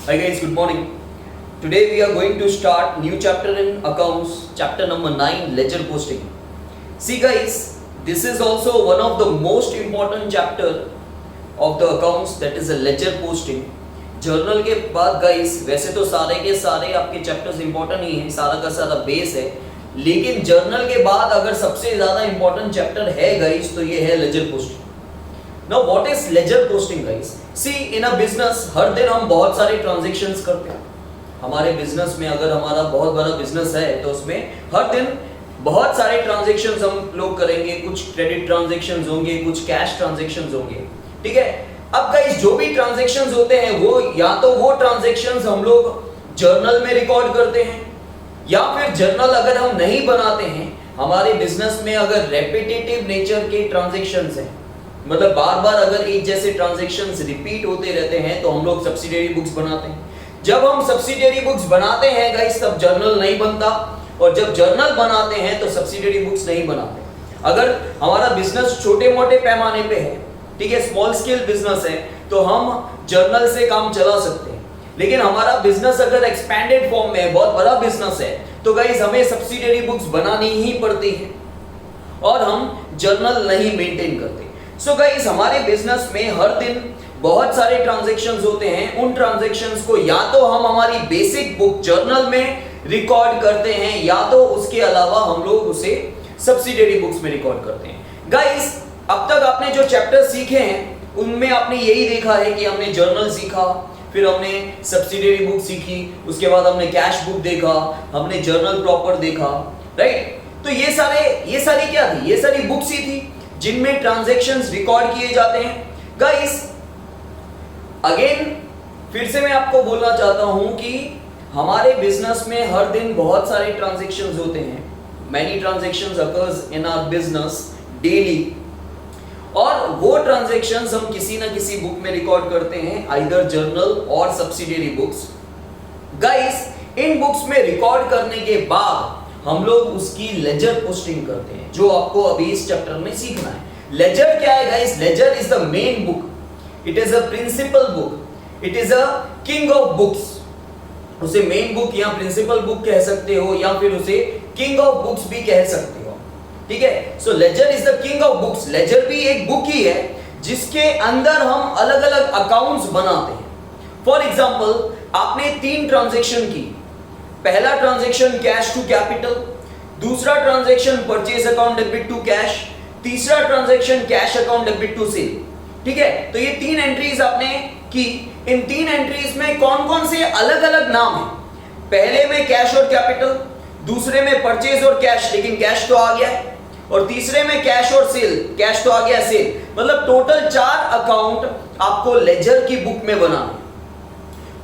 Hi guys, good morning. Today we are going to start new chapter in accounts, chapter number 9, ledger posting. See guys, this is also one of the most important chapter of the accounts, that is a ledger posting. Journal के बाद guys वैसे तो सारे के सारे आपके chapters important ही हैं, सारा का सारा बेस है, लेकिन जर्नल के बाद अगर सबसे ज्यादा इंपॉर्टेंट चैप्टर है गाइस तो ये है ledger posting. Now what is ledger posting guys? See in a business हर दिन हम बहुत सारे ट्रांजैक्शंस करते हैं. हमारे बिजनेस में अगर हमारा बहुत बड़ा बिजनेस है तो उसमें हर दिन बहुत सारे ट्रांजैक्शंस हम लोग करेंगे. कुछ क्रेडिट ट्रांजैक्शंस होंगे, कुछ कैश ट्रांजैक्शंस होंगे, ठीक है. अब गाइस जो भी ट्रांजैक्शंस होते हैं वो या तो वो ट्रांजैक्शंस हम लोग जर्नल में रिकॉर्ड करते हैं, या फिर जर्नल अगर हम नहीं बनाते हैं, हमारे बिजनेस में अगर रेपिटेटिव नेचर के ट्रांजैक्शंस हैं, मतलब बार बार अगर एक जैसे ट्रांजैक्शंस रिपीट होते रहते हैं तो हम लोग सब्सिडियरी बुक्स बनाते हैं. जब हम सब्सिडियरी बुक्स बनाते हैं गाइस तब जर्नल नहीं बनता, और जब जर्नल बनाते हैं तो सब्सिडियरी बुक्स नहीं बनाते. अगर हमारा बिजनेस छोटे मोटे पैमाने पे है, ठीक है, स्मॉल स्केल बिजनेस है, तो हम जर्नल से काम चला सकते हैं. लेकिन हमारा बिजनेस अगर एक्सपेंडेड फॉर्म में है, बहुत बड़ा बिजनेस है, तो गाइस हमें सब्सिडियरी बुक्स बनानी ही पड़ती है और हम जर्नल नहीं मेंटेन करते. सो गाइस हमारे बिजनेस में हर दिन बहुत सारे ट्रांजैक्शंस होते हैं. उन ट्रांजैक्शंस को या तो हम हमारी बेसिक बुक जर्नल में रिकॉर्ड करते हैं, या तो उसके अलावा हम लोग उसे सब्सिडियरी बुक्स में रिकॉर्ड करते हैं. गाइस अब तक आपने जो चैप्टर सीखे हैं उनमें आपने यही देखा है कि हमने जर्नल सीखा, फिर हमने सब्सिडियरी बुक सीखी, उसके बाद हमने कैश बुक देखा, हमने जर्नल प्रॉपर देखा, राइट. तो ये सारी क्या थी? ये सारी बुक्स ही थी जिनमें ट्रांजैक्शंस रिकॉर्ड किए जाते हैं. गाइस अगेन फिर से मैं आपको बोलना चाहता हूं कि हमारे बिजनेस में हर दिन बहुत सारे ट्रांजैक्शंस होते हैं. Many transactions occurs in our business daily, और वो ट्रांजैक्शंस हम किसी ना किसी बुक में रिकॉर्ड करते हैं, आइदर जर्नल और subsidiary books. Guys in books में रिकॉर्ड करने के बाद हम लोग उसकी लेजर पोस्टिंग करते हैं, जो आपको अभी इस चैप्टर में सीखना है. लेजर क्या है guys? Ledger is the main book, it is a principal book, it is a king of books. उसे मेन बुक या प्रिंसिपल बुक कह सकते हो, या फिर उसे किंग ऑफ बुक्स भी कह सकते हो, ठीक है. So ledger is the king of books. Ledger भी एक बुक ही है जिसके अंदर हम अलग अलग अकाउंट्स बनाते हैं. फॉर एग्जांपल आपने 3 ट्रांजैक्शन की. पहला ट्रांजैक्शन कैश टू कैपिटल, दूसरा transaction purchase account debit to cash, तीसरा transaction cash account debit to sale, ठीक है. तो ये 3 एंट्रीज आपने की. इन 3 एंट्रीज में कौन कौन से अलग अलग नाम है? पहले में कैश और कैपिटल, दूसरे में परचेज और कैश, लेकिन कैश तो आ गया है, और तीसरे में कैश और सेल, कैश तो आ गया सेल. मतलब टोटल 4 अकाउंट आपको लेजर की बुक में बनाना.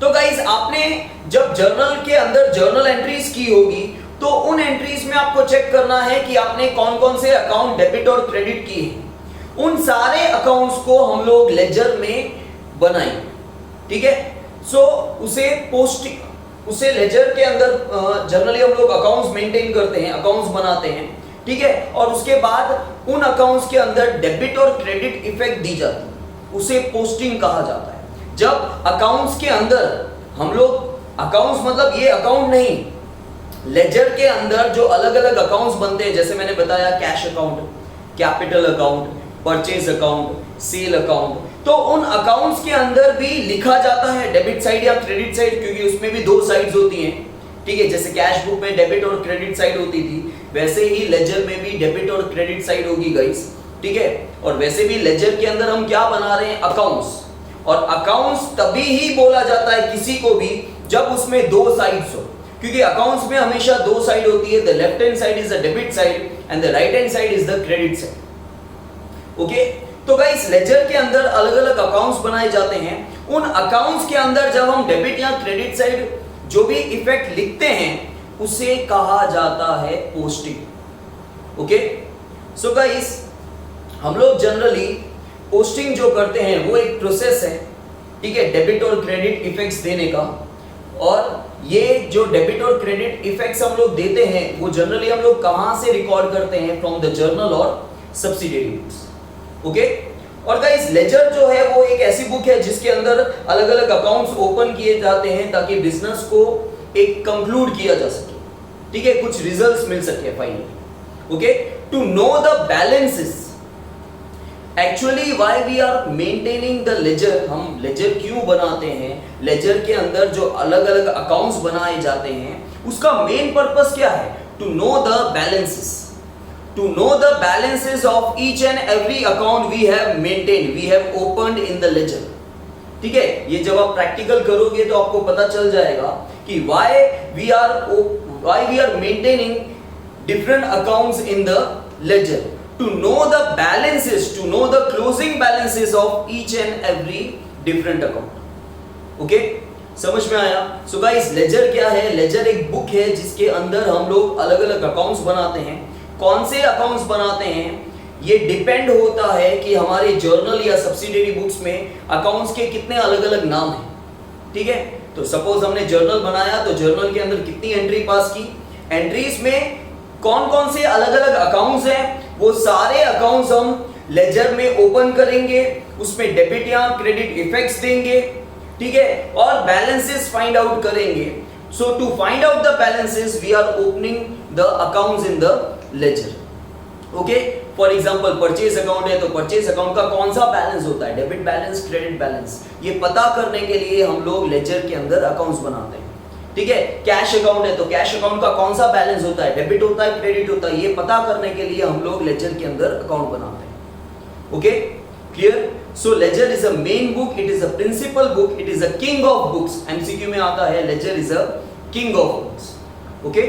तो गाइस आपने जब जर्नल के अंदर जर्नल एंट्रीज की होगी तो उन एंट्रीज में आपको चेक करना है कि आपने कौन कौन से अकाउंट डेबिट और क्रेडिट किए हैं. उन सारे अकाउंट्स को हम लोग लेजर में बनाएंगे, ठीक है. सो उसे लेजर के अंदर जनरली हम लोग अकाउंट्स मेंटेन करते हैं, अकाउंट्स बनाते हैं, ठीक है. और उसके बाद उन अकाउंट्स के अंदर डेबिट और क्रेडिट इफेक्ट दी जाती है, उसे पोस्टिंग कहा जाता है. जब अकाउंट्स के अंदर हम लोग, अकाउंट्स मतलब ये अकाउंट नहीं, लेजर के अंदर जो अलग अलग अकाउंट्स बनते हैं, जैसे मैंने बताया cash account, capital account, purchase account, sale account, तो उन अकाउंट्स के अंदर भी लिखा जाता है डेबिट साइड या क्रेडिट साइड, क्योंकि उसमें भी 2 साइड्स होती हैं, ठीक है. जैसे कैश बुक में डेबिट और क्रेडिट साइड होती थी, वैसे ही लेजर में भी डेबिट और क्रेडिट साइड होगी गाइस, ठीक है. और वैसे भी लेजर के अंदर हम क्या बना रहे हैं? अकाउंट्स. और अकाउंट्स तभी ही बोला जाता है किसी को भी जब उसमें 2 साइड्स हो, क्योंकि अकाउंट्स में हमेशा 2 साइड होती है. The left hand side is the debit side and the right hand side is the credit side, okay. तो गाइस लेजर के अंदर अलग अलग अकाउंट्स बनाए जाते हैं. उन अकाउंट्स के अंदर जब हम डेबिट या क्रेडिट साइड जो भी इफेक्ट लिखते हैं उसे कहा जाता है पोस्टिंग, ओके. सो गाइस हम लोग जनरली पोस्टिंग जो करते हैं वो एक प्रोसेस है, ठीक है, डेबिट और क्रेडिट इफेक्ट्स देने का. और ये जो डेबिट और क्रेडिट इफेक्ट्स हम लोग देते हैं वो जनरली हम लोग कहां से रिकॉर्ड करते हैं? फ्रॉम द जर्नल और सब्सिडियरी बुक्स, ओके. और गाइस लेजर जो है वो एक ऐसी बुक है जिसके अंदर अलग अलग अकाउंट्स ओपन किए जाते हैं ताकि बिजनेस को एक कंक्लूड किया जा सके, ठीक है, कुछ रिजल्ट्स मिल सके finally. Okay, to know the balances, actually why we are maintaining the ledger, हम लेजर क्यों बनाते हैं, लेजर के अंदर जो अलग अलग अकाउंट्स बनाए जाते हैं उसका मेन पर्पस क्या है, to know the balances, to know the balances of each and every account we have maintained, we have opened in the ledger, ठीक है। ये जब आप प्रैक्टिकल करोगे तो आपको पता चल जाएगा कि why we are maintaining different accounts in the ledger, to know the balances, to know the closing balances of each and every different account, okay, समझ में आया। सो गाइस लेजर क्या है, लेजर एक बुक है जिसके अंदर हम लोग अलग अलग अकाउंट्स बनाते हैं। कौन से अकाउंट्स बनाते हैं ये डिपेंड होता है कि हमारे जर्नल या सब्सिडियरी बुक्स में अकाउंट्स के कितने अलग अलग नाम हैं, ठीक है। तो सपोज हमने जर्नल बनाया तो जर्नल के अंदर कितनी एंट्री पास की, एंट्रीज में कौन कौन से अलग अलग अकाउंट्स हैं, वो सारे अकाउंट्स हम लेजर में ओपन करेंगे, उसमें डेबिट या क्रेडिट इफेक्ट्स देंगे, ठीक है, और बैलेंसेस फाइंड आउट करेंगे। So to find out the balances we are opening the accounts in the ledger, okay. For example purchase account है तो परचेज अकाउंट का कौन सा बैलेंस होता है, डेबिट बैलेंस, क्रेडिट बैलेंस, ये पता करने के लिए हम लोग लेजर के अंदर अकाउंट्स बनाते हैं, ठीक है। कैश अकाउंट है तो कैश अकाउंट का कौन सा बैलेंस होता है, डेबिट होता है, क्रेडिट होता है, ये पता करने के लिए हम लोग लेजर के अंदर अकाउंट बनाते हैं, okay, clear. So ledger is a main book, it is a principal book, it is a king of books, MCQ में आता है ledger is a king of books, okay.